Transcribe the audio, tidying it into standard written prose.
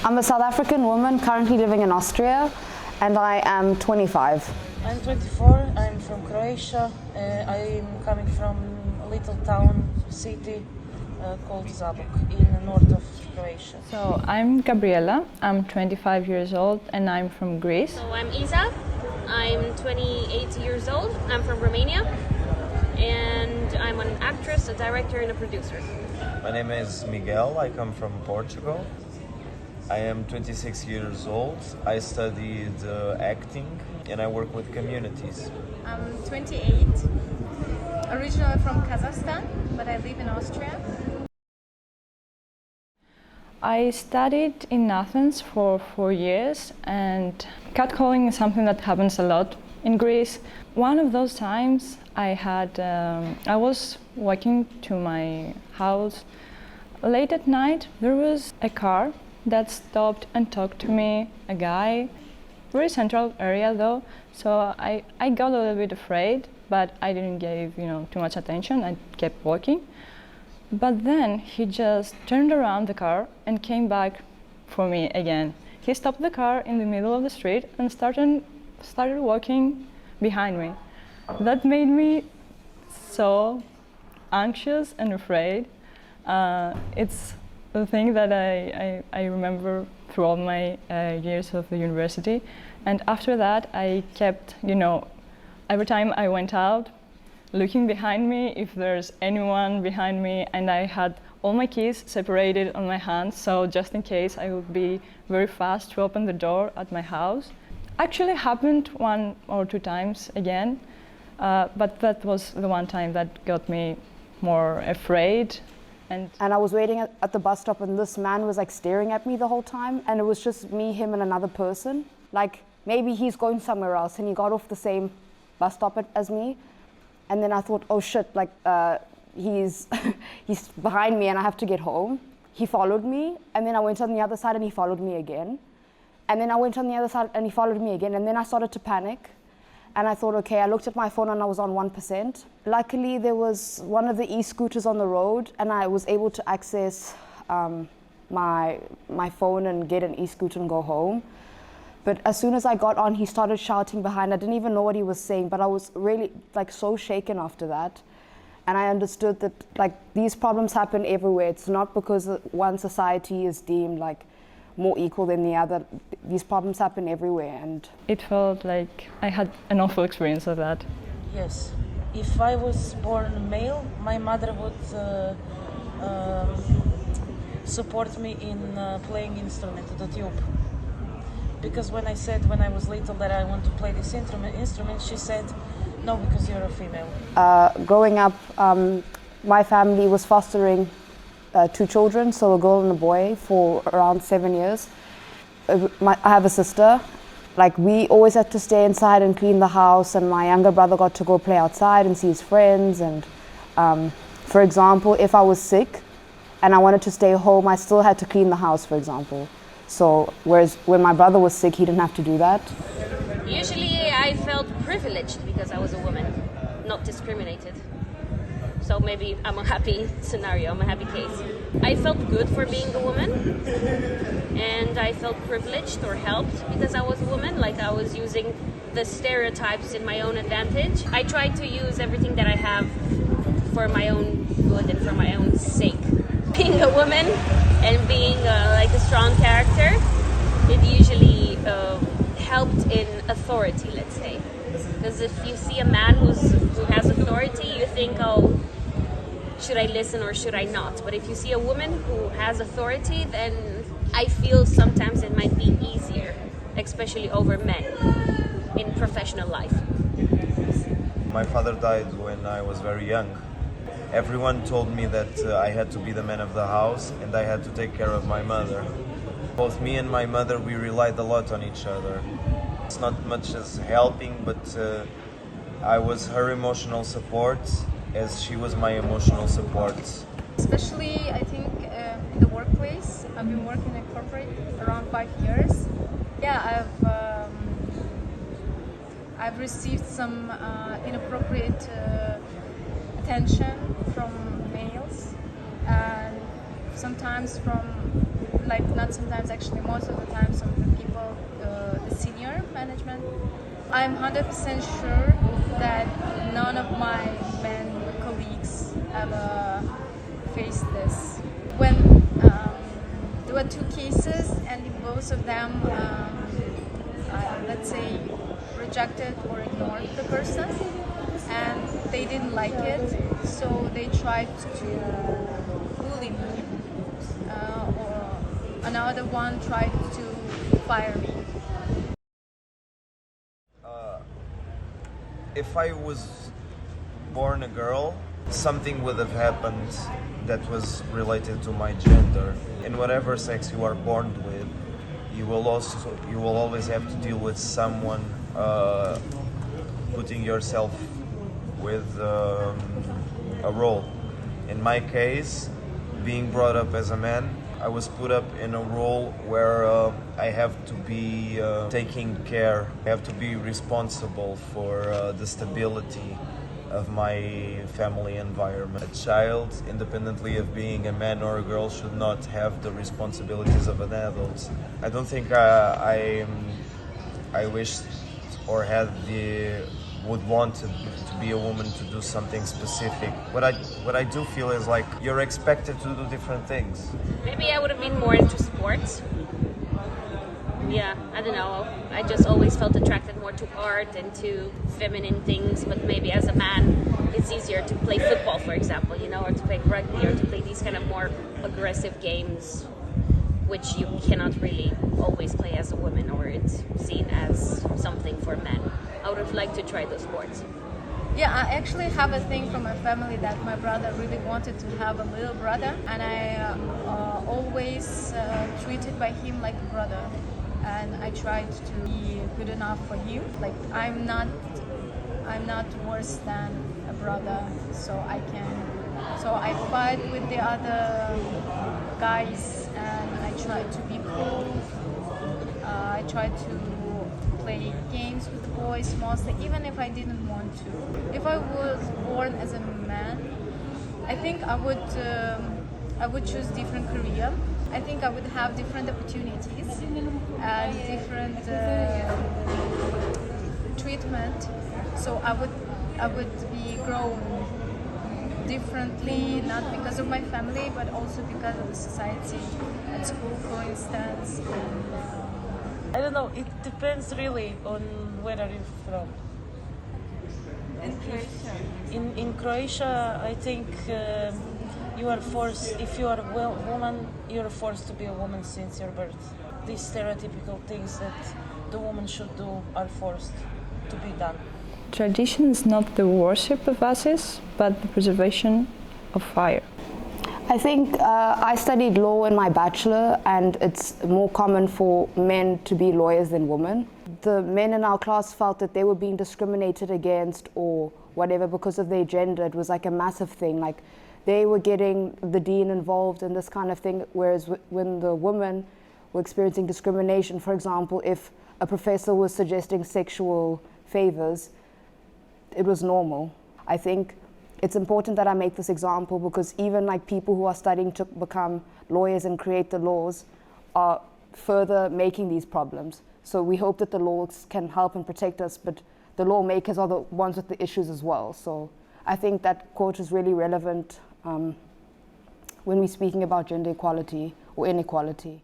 I'm a South African woman currently living in Austria, and I am 25. I'm 24, I'm from Croatia. I'm coming from a little town, city called Zabok in the north of Croatia. So I'm Gabriela, I'm 25 years old and I'm from Greece. So I'm Isa, I'm 28 years old, I'm from Romania, and I'm an actress, a director and a producer. My name is Miguel, I come from Portugal. I am 26 years old, I studied acting and I work with communities. I'm 28, originally from Kazakhstan, but I live in Austria. I studied in Athens for 4 years, and catcalling is something that happens a lot in Greece. One of those times I was walking to my house. Late at night there was a car that stopped and talked to me, a guy. Very central area though, so I got a little bit afraid, but I didn't give too much attention. I kept walking. But then he just turned around the car and came back for me again. He stopped the car in the middle of the street and started walking behind me. That made me so anxious and afraid. It's the thing that I remember throughout my years of the university. And after that, I kept, every time I went out, looking behind me if there's anyone behind me, and I had all my keys separated on my hands, so just in case I would be very fast to open the door at my house. Actually happened 1 or 2 times again, but that was the one time that got me more afraid. And I was waiting at the bus stop, and this man was like staring at me the whole time, and it was just me, him, and another person. Like maybe he's going somewhere else, and he got off the same bus stop as me. And then I thought, oh shit, like he's behind me and I have to get home. He followed me, and then I went on the other side and he followed me again. And then I went on the other side and he followed me again. And then I started to panic. And I thought, okay, I looked at my phone and I was on 1%. Luckily, there was one of the e-scooters on the road, and I was able to access my phone and get an e-scooter and go home. But as soon as I got on, he started shouting behind. I didn't even know what he was saying, but I was really like so shaken after that. And I understood that like these problems happen everywhere. It's not because one society is deemed like more equal than the other. These problems happen everywhere. And it felt like I had an awful experience of that. Yes. If I was born male, my mother would support me in playing instrument, the tube. Because when I said when I was little that I want to play this instrument, she said, no, because you're a female. Growing up, my family was fostering 2 children, so a girl and a boy, for around 7 years. I have a sister. Like we always had to stay inside and clean the house, and my younger brother got to go play outside and see his friends. And for example, if I was sick and I wanted to stay home, I still had to clean the house, for example. So, whereas when my brother was sick, he didn't have to do that. Usually I felt privileged because I was a woman, not discriminated. So maybe I'm a happy scenario, I'm a happy case. I felt good for being a woman, and I felt privileged or helped because I was a woman, like I was using the stereotypes in my own advantage. I tried to use everything that I have for my own good and for my own sake. Being a woman and being like a strong character, it usually helped in authority, let's say. Because if you see a man who has authority, you think, oh, should I listen or should I not? But if you see a woman who has authority, then I feel sometimes it might be easier, especially over men in professional life. My father died when I was very young. Everyone told me that I had to be the man of the house and I had to take care of my mother. Both me and my mother, we relied a lot on each other. It's not much as helping, but I was her emotional support as she was my emotional support. Especially, I think, in the workplace. I've been working in corporate around 5 years. Yeah, I've received some inappropriate attention from males, and sometimes from, like not sometimes actually, most of the time from the people, the senior management. I'm 100% sure that none of my men colleagues ever faced this. When there were 2 cases, and in both of them, let's say, rejected or ignored the person, and they didn't like it, so they tried to bully me, or another one tried to fire me. If I was born a girl, something would have happened that was related to my gender. In whatever sex you are born with, you will always have to deal with someone putting yourself with a role. In my case, being brought up as a man, I was put up in a role where I have to be taking care, I have to be responsible for the stability of my family environment. A child, independently of being a man or a girl, should not have the responsibilities of an adult. I don't think I wish or would want to be a woman to do something specific. What I do feel is like you're expected to do different things. Maybe I would have been more into sports. Yeah, I don't know. I just always felt attracted more to art and to feminine things, but maybe as a man it's easier to play football, for example, or to play rugby, or to play these kind of more aggressive games which you cannot really always play as a woman, or it's seen as something for men. I would have liked to try those sports. Yeah, I actually have a thing from my family that my brother really wanted to have a little brother, and I always treated by him like a brother, and I tried to be good enough for him. Like I'm not worse than a brother, so I fight with the other guys, and I try to be cool. I try to play games with the boys mostly, even if I didn't want to. If I was born as a man, I think I would choose different career. I think I would have different opportunities and different treatment. So I would be grown differently, not because of my family, but also because of the society at school, for instance. I don't know, it depends really on where are you from. In Croatia. In Croatia, I think you are forced, if you are a woman, you are forced to be a woman since your birth. These stereotypical things that the woman should do are forced to be done. Tradition is not the worship of ashes, but the preservation of fire. I think I studied law in my bachelor, and it's more common for men to be lawyers than women. The men in our class felt that they were being discriminated against or whatever because of their gender. It was like a massive thing, like they were getting the dean involved in this kind of thing, whereas when the women were experiencing discrimination, for example, if a professor was suggesting sexual favors, it was normal. I think it's important that I make this example because even like people who are studying to become lawyers and create the laws are further making these problems. So we hope that the laws can help and protect us, but the lawmakers are the ones with the issues as well. So I think that quote is really relevant when we're speaking about gender equality or inequality.